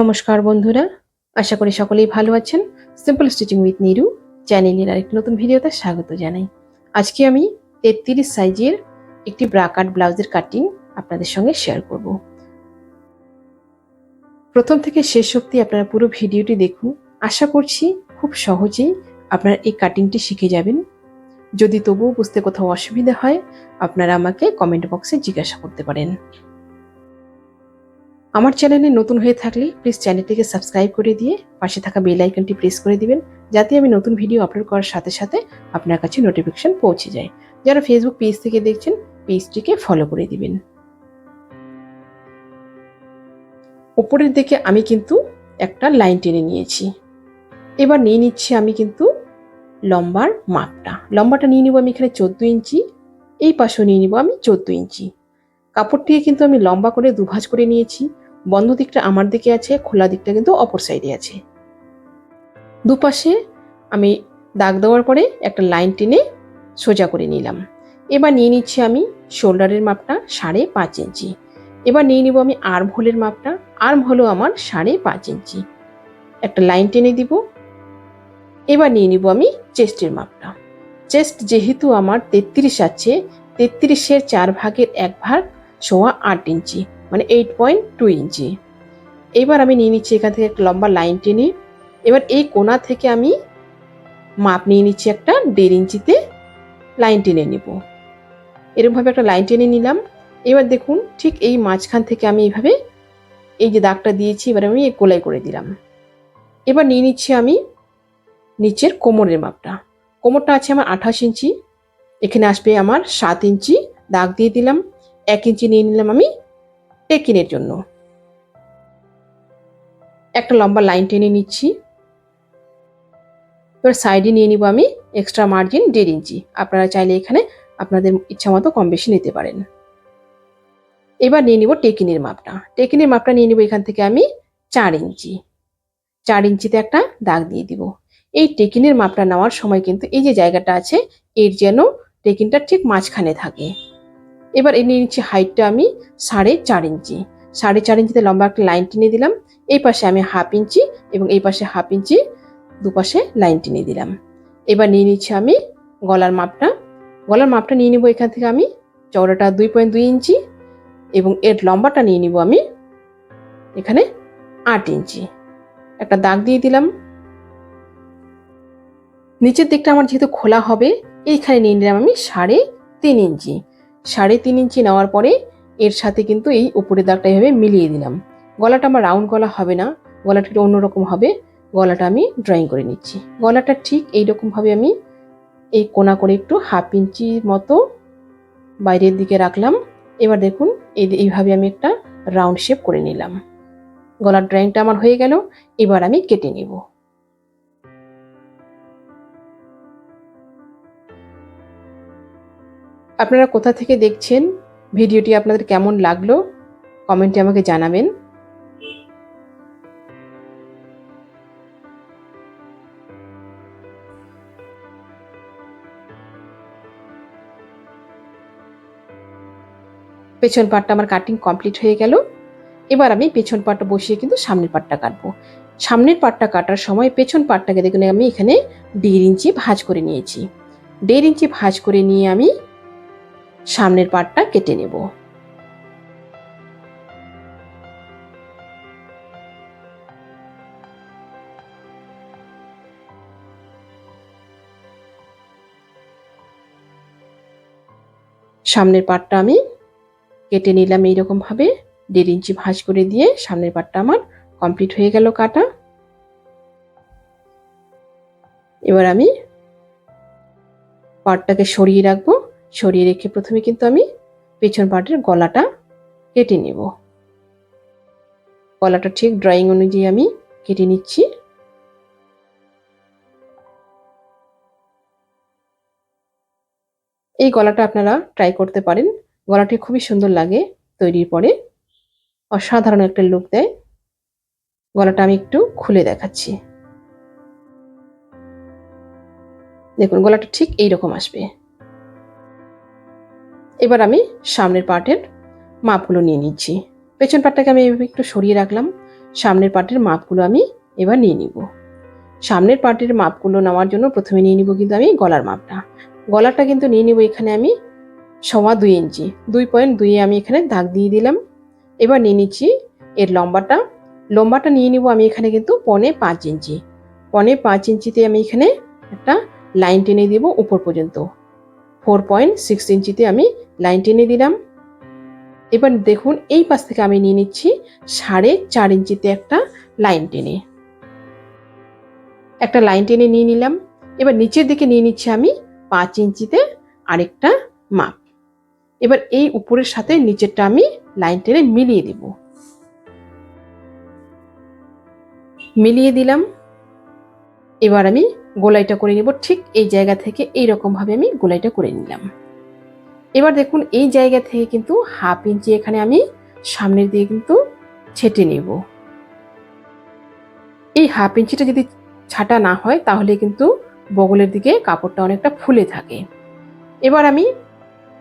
নমস্কার বন্ধুরা, আশা করি সকলেই ভালো আছেন। সিম্পল স্টিচিং উইথ নিরু চ্যানেলের আরেকটি নতুন ভিডিওতে স্বাগত জানাই। আজকে আমি 33 সাইজের একটি ব্রা কাট ব্লাউজের কাটিং আপনাদের সঙ্গে শেয়ার করব। প্রথম থেকে শেষ অবধি আপনারা পুরো ভিডিওটি দেখুন। আশা করছি খুব সহজেই আপনারা এই কাটিংটি শিখে যাবেন। যদি তবুও বুঝতে কোথাও অসুবিধা হয়, আপনারা আমাকে কমেন্ট বক্সে জিজ্ঞাসা করতে পারেন। আমার চ্যানেলে নতুন হয়ে থাকলে প্লিজ চ্যানেলটিকে সাবস্ক্রাইব করে দিয়ে পাশে থাকা বেল আইকনটি প্রেস করে দিবেন, যাতে আমি নতুন ভিডিও আপলোড করার সাথে সাথে আপনার কাছে নোটিফিকেশন পৌঁছে যায়। যারা ফেসবুক পেজ থেকে দেখছেন, পেজটিকে ফলো করে দিবেন। উপরের দিকে আমি কিন্তু একটা লাইন টেনে নিয়েছি। এবার নিয়ে নিচ্ছি আমি কিন্তু লম্বার মাপটা। লম্বাটা নিয়ে নিব আমি এখানে 14 ইঞ্চি, এই পাশেও নিয়ে নিব আমি 14 ইঞ্চি। কাপড়টিকে কিন্তু আমি লম্বা করে দুভাঁজ করে নিয়েছি। বন্ধ দিকটা আমার দিকে আছে, খোলা দিকটা কিন্তু অপর সাইডে আছে। দুপাশে আমি দাগ দেওয়ার পরে একটা লাইন টেনে সোজা করে নিলাম। এবার নিয়ে নিচ্ছি আমি শোল্ডারের মাপটা 5.5 ইঞ্চি। এবার নিয়ে নিব আমি আর্ম হোলের মাপটা। আর্ম হলো আমার 5.5 ইঞ্চি। একটা লাইন টেনে দিব। এবার নিয়ে নিব আমি চেস্টের মাপটা। চেস্ট যেহেতু আমার 33 আছে, 33-এর 4 ভাগের 1 ভাগ সোয়া 8 ইঞ্চি, মানে 8.2 ইঞ্চি। এবার আমি নিয়ে নিচ্ছি এখান থেকে একটা লম্বা লাইন টেনে। এবার এই কোণা থেকে আমি মাপ নিয়ে নিচ্ছি একটা 1.5 ইঞ্চিতে লাইন টেনে নিব। এরকমভাবে একটা লাইন টেনে নিলাম। এবার দেখুন ঠিক এই মাঝখান থেকে আমি এইভাবে এই যে দাগটা দিয়েছি, এবার আমি গোলাই করে দিলাম। এবার নিয়ে নিচ্ছি আমি নিচের কোমরের মাপটা। কোমরটা আছে আমার 28 ইঞ্চি, এখানে আসবে আমার 7 ইঞ্চি দাগ দিয়ে দিলাম। 1 ইঞ্চি নিয়ে নিলাম আমি টেকিনের জন্য। একটা লম্বা লাইন টেনে নিচ্ছি। এবার সাইডে নিয়ে নিব আমি এক্সট্রা মার্জিন 1.5 ইঞ্চি। আপনারা চাইলে এখানে আপনাদের ইচ্ছা মতো কম বেশি নিতে পারেন। এবার নিয়ে নিব টেকিনের মাপটা। টেকিনের মাপটা নিয়ে নিব এখান থেকে আমি 4 ইঞ্চি। 4 ইঞ্চিতে একটা দাগ দিয়ে দিব। এই টেকিনের মাপটা নেওয়ার সময় কিন্তু এই যে জায়গাটা আছে, এর যেন টেকিনটা ঠিক মাঝখানে থাকে। এবার নিয়ে নিচ্ছি হাইটটা আমি 4.5 ইঞ্চি। 4.5 ইঞ্চিতে লম্বা একটা লাইন টেনে দিলাম। এই পাশে আমি 1/2 ইঞ্চি এবং এই পাশে 1/2 ইঞ্চি দুপাশে লাইন টেনে দিলাম। এবার নিয়ে নিচ্ছি আমি গলার মাপটা। গলার মাপটা নিয়ে নিব এখান থেকে আমি চওড়াটা 2.2 ইঞ্চি এবং এর লম্বাটা নিয়ে নিব আমি এখানে 8 ইঞ্চি। একটা দাগ দিয়ে দিলাম। নিচের দিকটা আমার যেহেতু খোলা হবে, এইখানে নিয়ে নিলাম আমি 3.5 ইঞ্চি। 3.5 ইঞ্চি নেওয়ার পরে এর সাথে কিন্তু এই উপরের দাগটা এভাবে মিলিয়ে দিলাম। গলাটা আমার রাউন্ড গলা হবে না, গলাটা একটু অন্যরকম হবে। গলাটা আমি ড্রয়িং করে নিচ্ছি। গলাটা ঠিক এইরকম ভাবে আমি এই কোণা করে একটু 1/2 ইঞ্চি মতো বাইরের দিকে রাখলাম। এবার দেখুন এইভাবে আমি একটা রাউন্ড শেপ করে নিলাম। গলার ড্রয়িংটা আমার হয়ে গেল। এবার আমি কেটে নেব। আপনারা কোথা থেকে দেখছেন, ভিডিওটি আপনাদের কেমন লাগলো কমেন্টে আমাকে জানাবেন। পেছন পাটটা আমার কাটিং কমপ্লিট হয়ে গেল। এবার আমি পেছন পাটটা বসিয়ে কিন্তু সামনের পাটটা কাটবো। সামনের পাটটা কাটার সময় পেছন পাটটাকে দেখুন আমি এখানে 1.5 ইঞ্চি ভাঁজ করে নিয়েছি। 1.5 ইঞ্চি ভাঁজ করে নিয়ে আমি সামনের পাটটা কেটে নেব। সামনের পাটটা আমি কেটে নিলাম এইরকম ভাবে 1.5 ইঞ্চি ভাঁজ করে দিয়ে। সামনের পাটটা আমার কমপ্লিট হয়ে গেল কাটা। এবার আমি পাটটাকে সরিয়ে রাখবো। সরিয়ে রেখে প্রথমে কিন্তু আমি পেছন পাটের গলাটা কেটে নেব। গলাটা ঠিক ড্রয়িং অনুযায়ী আমি কেটে নিচ্ছি। এই গলাটা আপনারা ট্রাই করতে পারেন। গলাটি খুবই সুন্দর লাগে তৈরির পরে, অসাধারণ একটা লুক দেয়। গলাটা আমি একটু খুলে দেখাচ্ছি। দেখুন গলাটা ঠিক এইরকম আসবে। এবার আমি সামনের পার্টের মাপগুলো নিয়ে নিচ্ছি। পেছন পাটটাকে আমি এইভাবে একটু সরিয়ে রাখলাম। সামনের পার্টের মাপগুলো আমি এবার নিয়ে নিব। সামনের পার্টের মাপগুলো নেওয়ার জন্য প্রথমে নিয়ে নিব কিন্তু আমি গলার মাপটা। গলাটা কিন্তু নিয়ে নিব এখানে আমি 2.25 ইঞ্চি, 2.2 আমি এখানে দাগ দিয়ে দিলাম। এবার নিয়ে নিচ্ছি এর লম্বাটা নিয়ে নিব আমি এখানে কিন্তু 4.5 ইঞ্চি। 4.5 ইঞ্চিতে আমি এখানে একটা লাইন টেনে দিব উপর পর্যন্ত। 4.6 ইঞ্চিতে আমি লাইন টেনে দিলাম। এবার দেখুন এই পাশ থেকে আমি নিয়ে নিচ্ছি 4.5 ইঞ্চিতে একটা লাইন টেনে নিয়ে নিলাম। এবার নিচের দিকে নিয়ে নিচ্ছি আমি 5 ইঞ্চিতে আরেকটা মাপ। এবার এই উপরের সাথে নিচেরটা আমি লাইন টেনে মিলিয়ে দিলাম। এবার আমি গোলাইটা করে নিব। ঠিক এই জায়গা থেকে এইরকম ভাবে আমি গোলাইটা করে নিলাম। এবার দেখুন এই জায়গা থেকে কিন্তু 1/2 ইঞ্চি এখানে আমি সামনের দিকে কিন্তু ছেটে নেব। এই 1/2 ইঞ্চিটা যদি ছাটা না হয় তাহলে কিন্তু বগলের দিকে কাপড়টা অনেকটা ফুলে থাকে। এবার আমি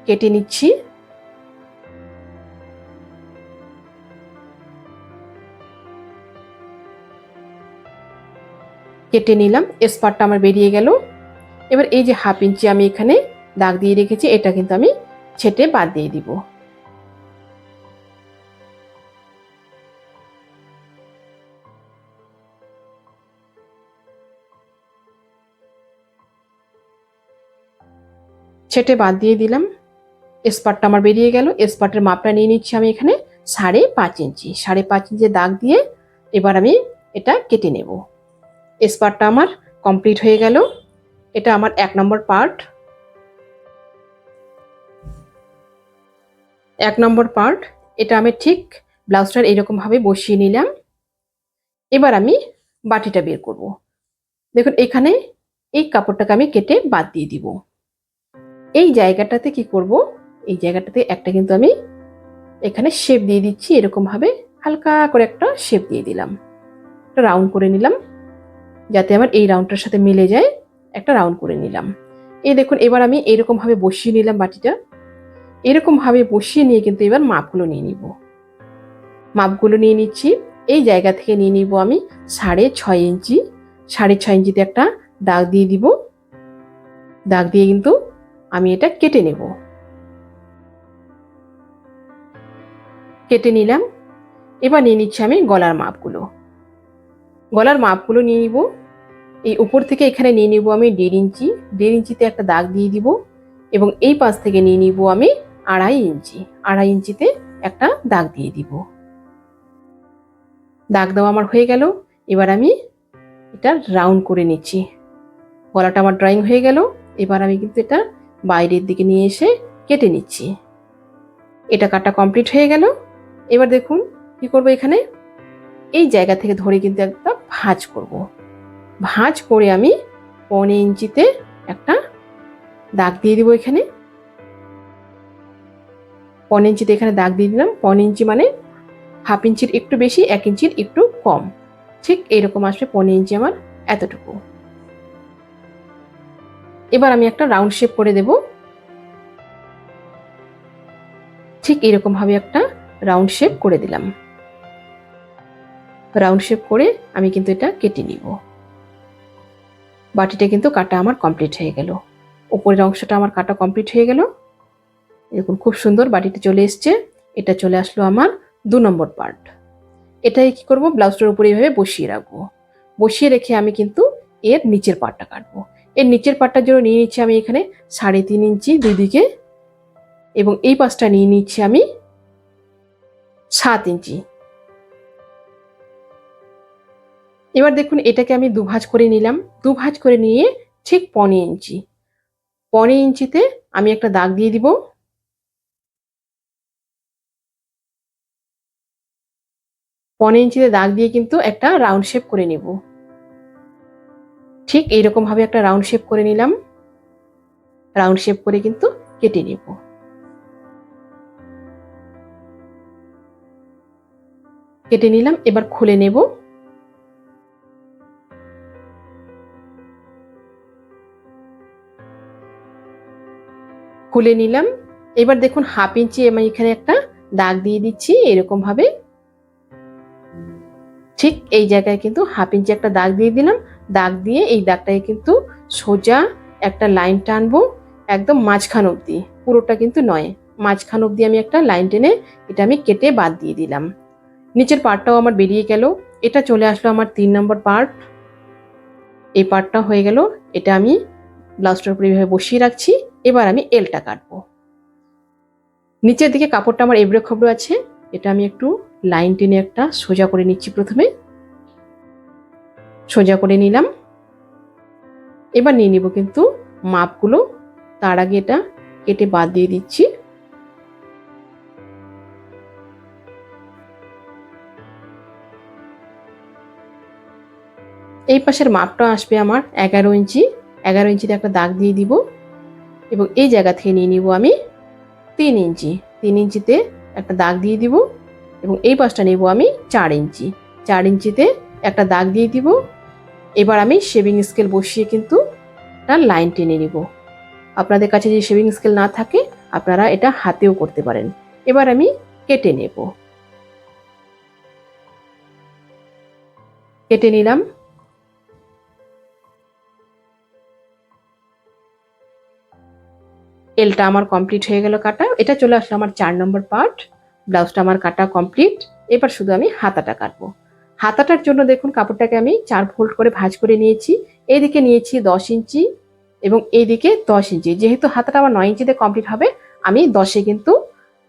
কেটে নিচ্ছি। কেটে নিলাম, স্পারটা আমার বেরিয়ে গেল। এবার এই যে 1/2 ইঞ্চি আমি এখানে দাগ দিয়ে রেখেছি এটা কিন্তু আমি ছেটে বাদ দিয়ে দিব। ছেটে বাদ দিয়ে দিলাম। স্পারটা আমার বেরিয়ে গেল। স্পার্টের মাপটা নিয়ে নিচ্ছি আমি এখানে 5.5 ইঞ্চি। 5.5 ইঞ্চি দাগ দিয়ে এবার আমি এটা কেটে নেব। স্পারটা আমার কমপ্লিট হয়ে গেল। এটা আমার 1 নম্বর পার্ট। 1 নম্বর পার্ট এটা আমি ঠিক ব্লাউজটার এরকম ভাবে বসিয়ে নিলাম। এবার আমি বাটিটা বের করব। দেখুন এখানে এই কাপড়টাকে আমি কেটে বাদ দিয়ে দিব। এই জায়গাটাতে কি করব, এই জায়গাটাতে একটা কিন্তু আমি এখানে শেপ দিয়ে দিচ্ছি। এরকম ভাবে হালকা করে একটা শেপ দিয়ে দিলাম, একটা রাউন্ড করে নিলাম যাতে আমার এই রাউন্ডটার সাথে মিলে যায়। একটা রাউন্ড করে নিলাম। এই দেখুন এবার আমি এরকম ভাবে বসিয়ে নিলাম বাটিটা। এরকম ভাবে বসিয়ে নিয়ে কিন্তু এবার মাপগুলো নিয়ে নিচ্ছি। এই জায়গা থেকে নিয়ে নিব আমি 6.5 ইঞ্চি। 6.5 ইঞ্চিতে একটা দাগ দিয়ে দিব। দাগ দিয়ে কিন্তু আমি এটা কেটে নেব। কেটে নিলাম। এবার নিয়ে নিচ্ছি আমি গলার মাপগুলো নিয়ে নিব। এই উপর থেকে এখানে নিয়ে নিব আমি 1.5 ইঞ্চি। 1.5 ইঞ্চিতে একটা দাগ দিয়ে দিব এবং এই পাশ থেকে নিয়ে নিব আমি 2.5 ইঞ্চি। 2.5 ইঞ্চিতে একটা দাগ দিয়ে দিব। দাগ দেওয়া আমার হয়ে গেল। এবার আমি এটা রাউন্ড করে নিচ্ছি। গলাটা আমার ড্রয়িং হয়ে গেল। এবার আমি কিন্তু এটা বাইরের দিকে নিয়ে এসে কেটে নিচ্ছি। এটা কাটা কমপ্লিট হয়ে গেল। এবার দেখুন কি করব, এখানে এই জায়গা থেকে ধরে কিন্তু একটা ভাঁজ করে আমি 1.25 ইঞ্চিতে একটা দাগ দিয়ে দিব। এখানে 1.25 ইঞ্চিতে এখানে দাগ দিয়ে দিলাম। 1.25 ইঞ্চি মানে 1/2 ইঞ্চির একটু বেশি, 1 ইঞ্চির একটু কম। ঠিক এইরকম আসবে 1.25 ইঞ্চি আমার এতটুকু। এবার আমি একটা রাউন্ড শেপ করে দেব। ঠিক এরকম ভাবে একটা রাউন্ড শেপ করে দিলাম। রাউন্ড শেপ করে আমি কিন্তু এটা কেটে নিব। বাটিটা কিন্তু কাটা আমার কমপ্লিট হয়ে গেল। উপরের অংশটা আমার কাটা কমপ্লিট হয়ে গেল। দেখুন খুব সুন্দর বাটিটা চলে এসছে। এটা চলে আসলো আমার 2 নম্বর পার্ট। এটাই কি করব, ব্লাউজটার উপরে এইভাবে বসিয়ে রাখবো। বসিয়ে রেখে আমি কিন্তু এর নিচের পার্টটা কাটবো। এর নিচের পার্টটার জন্য নিয়ে নিচ্ছি আমি এখানে 3.5 ইঞ্চি দুই দিকে এবং এই পাশটা নিয়ে নিচ্ছি আমি 7 ইঞ্চি। এবার দেখুন এটাকে আমি দুভাঁজ করে নিলাম। দুভাঁজ করে নিয়ে ঠিক 1.25 ইঞ্চিতে আমি একটা দাগ দিয়ে দিব। 1.25 ইঞ্চিতে দাগ দিয়ে কিন্তু একটা রাউন্ড শেপ করে নেব। ঠিক এইরকম ভাবে একটা রাউন্ড শেপ করে নিলাম। রাউন্ড শেপ করে কিন্তু কেটে নেব। কেটে নিলাম। এবার খুলে নেব। খুলে নিলাম। এবার দেখুন 1/2 ইঞ্চি আমি এখানে একটা দাগ দিয়ে দিচ্ছি এরকম ভাবে। ঠিক এই জায়গায় কিন্তু 1/2 ইঞ্চি একটা দাগ দিয়ে দিলাম। দাগ দিয়ে এই দাগটাকে কিন্তু সোজা একটা লাইন টানবো একদম মাঝখান অবধি, পুরোটা কিন্তু নয়, মাঝখান অবধি আমি একটা লাইন টেনে এটা আমি কেটে বাদ দিয়ে দিলাম। নিচের পার্টটাও আমার বেরিয়ে গেল। এটা চলে আসলো আমার 3 নম্বর পার্ট। এই পার্টটা হয়ে গেল। এটা আমি ব্লাউজটার উপর এইভাবে বসিয়ে রাখছি। এবার আমি এলটা কাটবো। নিচের দিকে কাপড়টা আমার এবড়ো খবড়ো আছে, এটা আমি একটু লাইন টেনে একটা সোজা করে নিচ্ছি। প্রথমে সোজা করে নিলাম। এবার নিয়ে নিব কিন্তু মাপগুলো, তার আগে এটা কেটে বাদ দিয়ে দিচ্ছি। এই পাশের মাপটা আসবে আমার 11 ইঞ্চি। 11 ইঞ্চিতে একটা দাগ দিয়ে দিব এবং এই জায়গা থেকে নিয়ে নিব আমি 3 ইঞ্চি। 3 ইঞ্চিতে একটা দাগ দিয়ে দিব এবং এই পাশটা নেব আমি 4 ইঞ্চি। 4 ইঞ্চিতে একটা দাগ দিয়ে দিব। এবার আমি শেভিং স্কেল বসিয়ে কিন্তু একটা লাইন টেনে নিব। আপনাদের কাছে যদি শেভিং স্কেল না থাকে আপনারা এটা হাতেও করতে পারেন। এবার আমি কেটে নেব। কেটে নিলাম। এলটা আমার কমপ্লিট হয়ে গেল কাটা। এটা চলে আসলো আমার 4 নম্বর পার্ট। ব্লাউজটা আমার কাটা কমপ্লিট। এবার শুধু আমি হাতাটা কাটবো। হাতাটার জন্য দেখুন কাপড়টাকে আমি 4 ফোল্ড করে ভাঁজ করে নিয়েছি। এইদিকে নিয়েছি 10 ইঞ্চি এবং এইদিকে 10 ইঞ্চি। যেহেতু হাতাটা আমার 9 ইঞ্চিতে কমপ্লিট হবে, আমি 10-এ কিন্তু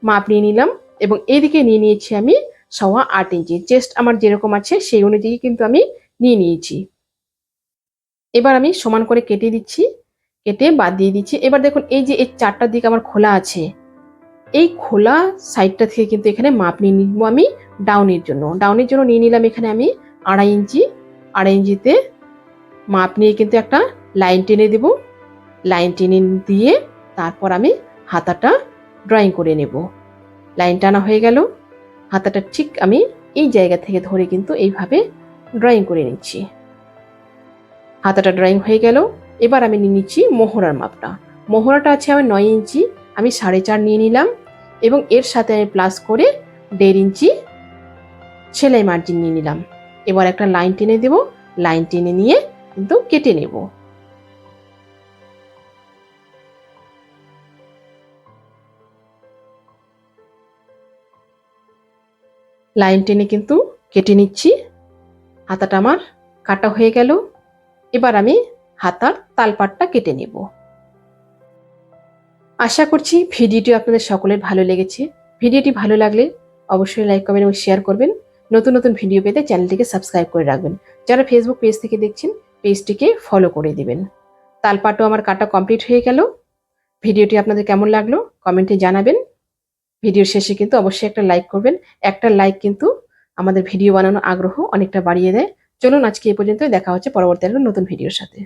মাপ নিয়ে নিলাম এবং এইদিকে নিয়ে নিয়েছি আমি 8.25 ইঞ্চি। চেস্ট আমার যেরকম আছে সেই অনুযায়ী কিন্তু আমি নিয়ে নিয়েছি। এবার আমি সমান করে কেটে দিচ্ছি, কেটে বাদ দিয়ে দিচ্ছি। এবার দেখুন এই যে এই 4টা দিক আমার খোলা আছে, এই খোলা সাইডটা থেকে কিন্তু এখানে মাপ নিয়ে নিব আমি ডাউনের জন্য। ডাউনের জন্য নিয়ে নিলাম এখানে আমি 2.5 ইঞ্চি। 2.5 ইঞ্চিতে মাপ নিয়ে কিন্তু একটা লাইন টেনে দেব। লাইন টেনে দিয়ে তারপর আমি হাতাটা ড্রয়িং করে নেব। লাইন টানা হয়ে গেল। হাতাটা ঠিক আমি এই জায়গা থেকে ধরে কিন্তু এইভাবে ড্রয়িং করে নিচ্ছি। হাতাটা ড্রয়িং হয়ে গেল। এবার আমি নিয়ে নিচ্ছি মোহরার মাপটা। মোহরাটা আছে আমার 9 ইঞ্চি, আমি 4.5 নিয়ে নিলাম এবং এর সাথে আমি প্লাস করে 1.5 ইঞ্চি সেলাই মার্জিন নিয়ে নিলাম। এবার একটা লাইন টেনে দেব। লাইন টেনে নিয়ে কিন্তু কেটে নেব। লাইন টেনে কিন্তু কেটে নিচ্ছি। হাতাটা আমার কাটা হয়ে গেল। এবার আমি হাতার তালপাটটা কেটে নেব। আশা করছি ভিডিওটি আপনাদের সকলের ভালো লেগেছে। ভিডিওটি ভালো লাগলে অবশ্যই লাইক, কমেন্ট এবং শেয়ার করবেন। নতুন নতুন ভিডিও পেতে চ্যানেলটিকে সাবস্ক্রাইব করে রাখবেন। যারা ফেসবুক পেজ থেকে দেখছেন পেজটিকে ফলো করে দিবেন। তালপাটও আমার কাটা কমপ্লিট হয়ে গেল। ভিডিওটি আপনাদের কেমন লাগলো কমেন্টে জানাবেন। ভিডিওর শেষে কিন্তু অবশ্যই একটা লাইক করবেন। একটা লাইক কিন্তু আমাদের ভিডিও বানানোর আগ্রহ অনেকটা বাড়িয়ে দেয়। চলুন আজকে এই পর্যন্তই, দেখা হচ্ছে পরবর্তী একটা নতুন ভিডিওর সাথে।